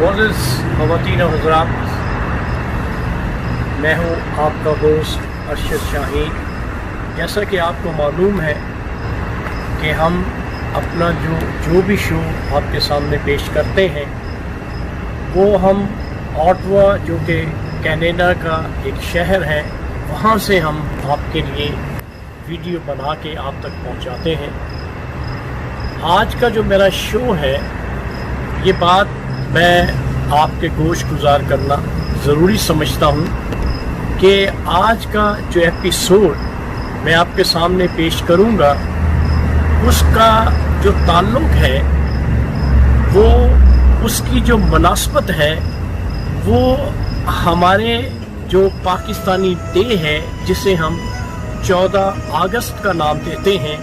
मोअज़्ज़िज़ ख़वातीन और हज़रात, मैं हूँ आपका दोस्त अरशद शाहीन। जैसा कि आपको मालूम है कि हम अपना जो भी शो आपके सामने पेश करते हैं वो हम ऑटवा, जो कि कनाडा का एक शहर है, वहाँ से हम आपके लिए वीडियो बना के आप तक पहुँचाते हैं। आज का जो मेरा शो है, ये बात मैं आपके गोश गुजार करना ज़रूरी समझता हूँ कि आज का जो एपिसोड मैं आपके सामने पेश करूँगा उसका जो ताल्लुक़ है, वो उसकी जो मुनासबत है, वो हमारे जो पाकिस्तानी डे है जिसे हम 14 अगस्त का नाम देते हैं,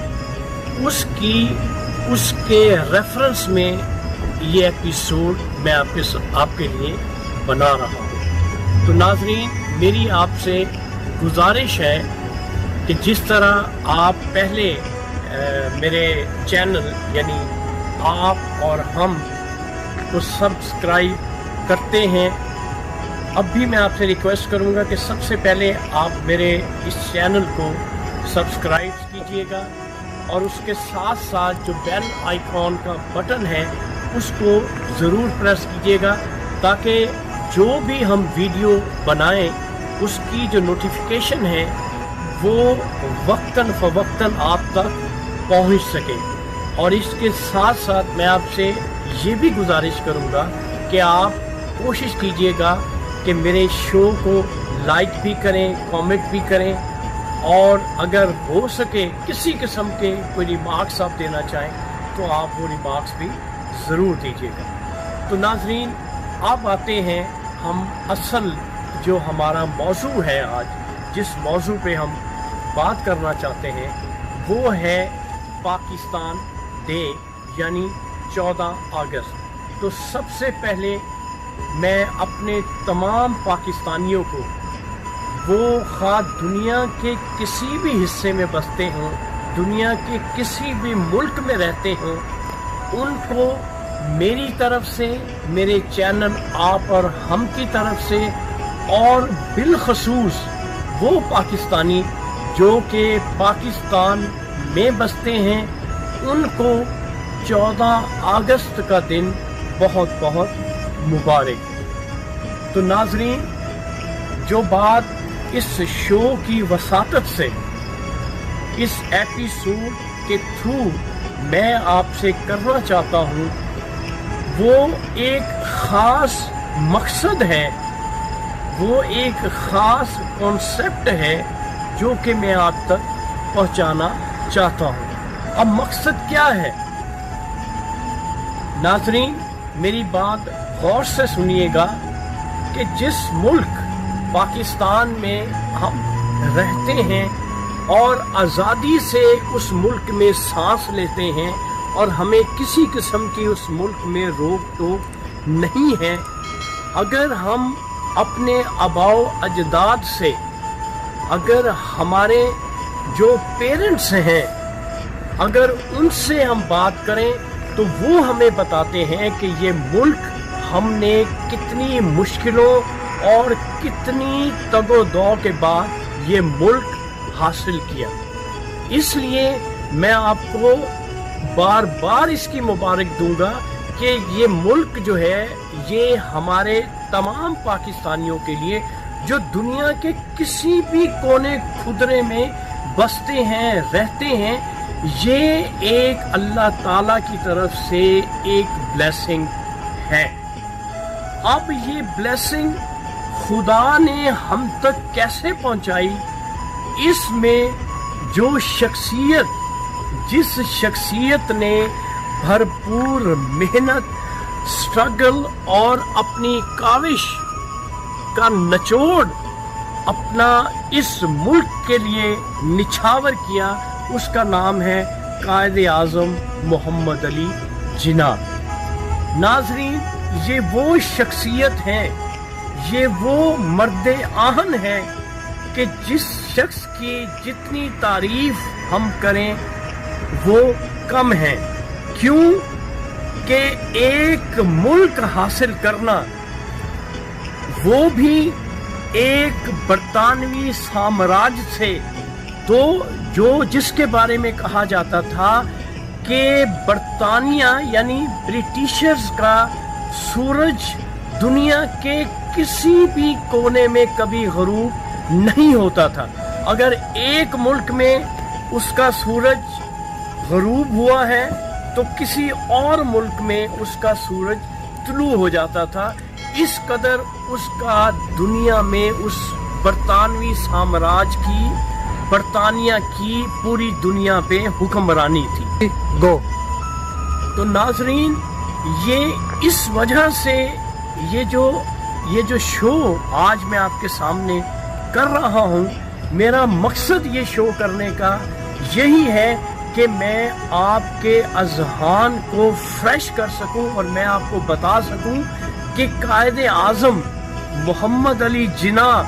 उसके रेफरेंस में ये एपिसोड मैं आपके लिए बना रहा हूँ। तो नाज़रीन, मेरी आपसे गुजारिश है कि जिस तरह आप पहले मेरे चैनल यानी आप और हम को सब्सक्राइब करते हैं, अब भी मैं आपसे रिक्वेस्ट करूंगा कि सबसे पहले आप मेरे इस चैनल को सब्सक्राइब कीजिएगा और उसके साथ साथ जो बेल आइकॉन का बटन है उसको ज़रूर प्रेस कीजिएगा, ताकि जो भी हम वीडियो बनाएं उसकी जो नोटिफिकेशन है वो वक्तन फ़वक्तन आप तक पहुंच सके। और इसके साथ साथ मैं आपसे ये भी गुजारिश करूंगा कि आप कोशिश कीजिएगा कि मेरे शो को लाइक भी करें, कमेंट भी करें, और अगर हो सके किसी किस्म के कोई रिमार्क्स आप देना चाहें तो आप वो रिमार्क्स भी ज़रूर दीजिएगा। तो नाज़रीन, अब आते हैं हम असल जो हमारा मौजू है आज, जिस मौजू पे हम बात करना चाहते हैं वो है पाकिस्तान डे यानी 14 अगस्त। तो सबसे पहले मैं अपने तमाम पाकिस्तानियों को, वो खा दुनिया के किसी भी हिस्से में बसते हों, दुनिया के किसी भी मुल्क में रहते हों, उनको मेरी तरफ से, मेरे चैनल आप और हम की तरफ से, और बिलखसूस वो पाकिस्तानी जो कि पाकिस्तान में बसते हैं, उनको 14 अगस्त का दिन बहुत बहुत मुबारक। तो नाजरीन, जो बात इस शो की वसातत से, इस एपिसोड के थ्रू मैं आपसे करना चाहता हूँ, वो एक ख़ास मकसद है, वो एक ख़ास कॉन्सेप्ट है जो कि मैं आप तक पहुँचाना चाहता हूँ। अब मकसद क्या है नाज़रीन, मेरी बात गौर से सुनिएगा कि जिस मुल्क पाकिस्तान में हम रहते हैं और आज़ादी से उस मुल्क में सांस लेते हैं और हमें किसी किस्म की उस मुल्क में रोक टोक नहीं है, अगर हम अपने आबाओ अजदाद से, अगर हमारे जो पेरेंट्स हैं, अगर उनसे हम बात करें तो वो हमें बताते हैं कि ये मुल्क हमने कितनी मुश्किलों और कितनी तगो-दो के बाद ये मुल्क हासिल किया। इसलिए मैं आपको बार बार इसकी मुबारक दूंगा कि ये मुल्क जो है, ये हमारे तमाम पाकिस्तानियों के लिए जो दुनिया के किसी भी कोने खुदरे में बसते हैं, रहते हैं, ये एक अल्लाह ताला की तरफ से एक ब्लेसिंग है। अब ये ब्लेसिंग खुदा ने हम तक कैसे पहुंचाई, इसमें जो शख्सियत, जिस शख्सियत ने भरपूर मेहनत, स्ट्रगल और अपनी काविश का निचोड़ अपना इस मुल्क के लिए निछावर किया, उसका नाम है कायदे आज़म मोहम्मद अली जिन्ना। नाज़रीन, ये वो शख्सियत है, ये वो मर्द आहन है कि जिस शख्स की जितनी तारीफ हम करें वो कम है। क्यों کہ ایک ملک حاصل کرنا وہ بھی ایک برطانوی سامراج سے، تو جس کے بارے میں کہا جاتا تھا کہ برطانیہ یعنی برٹشرز کا سورج دنیا کے کسی بھی کونے میں کبھی غروب نہیں ہوتا تھا۔ اگر ایک ملک میں اس کا سورج غروب ہوا ہے تو کسی اور ملک میں اس کا سورج طلوع ہو جاتا تھا۔ اس قدر اس کا دنیا میں اس برطانوی سامراج کی، برطانیہ کی پوری دنیا پہ حکمرانی تھی۔ تو ناظرین، یہ اس وجہ سے یہ جو شو آج میں آپ کے سامنے کر رہا ہوں، میرا مقصد یہ شو کرنے کا یہی ہے کہ میں آپ کے اذہان کو فریش کر سکوں اور میں آپ کو بتا سکوں کہ قائد اعظم محمد علی جناح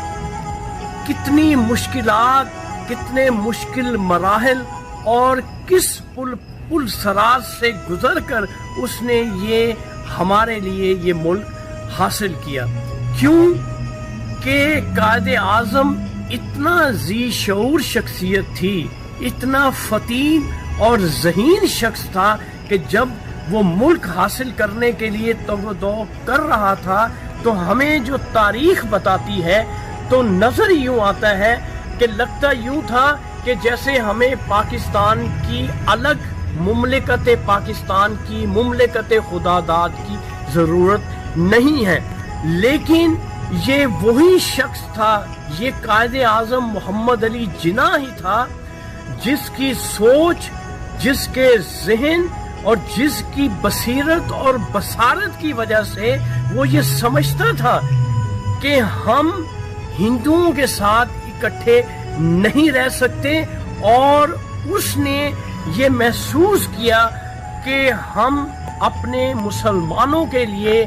کتنی مشکلات، کتنے مشکل مراحل اور کس پل سراز سے گزر کر اس نے یہ ہمارے لیے یہ ملک حاصل کیا۔ کیوں کہ قائد اعظم اتنا ذی شعور شخصیت تھی، اتنا فتین اور ذہین شخص تھا کہ جب وہ ملک حاصل کرنے کے لیے تگ کر رہا تھا تو ہمیں جو تاریخ بتاتی ہے تو نظر یوں آتا ہے کہ لگتا یوں تھا کہ جیسے ہمیں پاکستان کی الگ مملکت پاکستان کی مملکت خدا داد کی ضرورت نہیں ہے، لیکن یہ وہی شخص تھا، یہ قائد اعظم محمد علی جناح ہی تھا جس کی سوچ، جس کے ذہن اور جس کی بصیرت اور بصارت کی وجہ سے وہ یہ سمجھتا تھا کہ ہم ہندوؤں کے ساتھ اکٹھے نہیں رہ سکتے، اور اس نے یہ محسوس کیا کہ ہم اپنے مسلمانوں کے لیے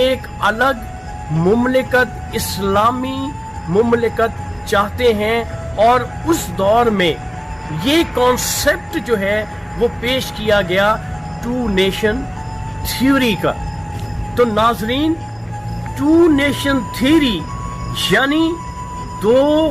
ایک الگ مملکت، اسلامی مملکت چاہتے ہیں، اور اس دور میں یہ کانسیپٹ جو ہے وہ پیش کیا گیا ٹو نیشن تھیوری کا۔ تو ناظرین، ٹو نیشن تھیوری یعنی دو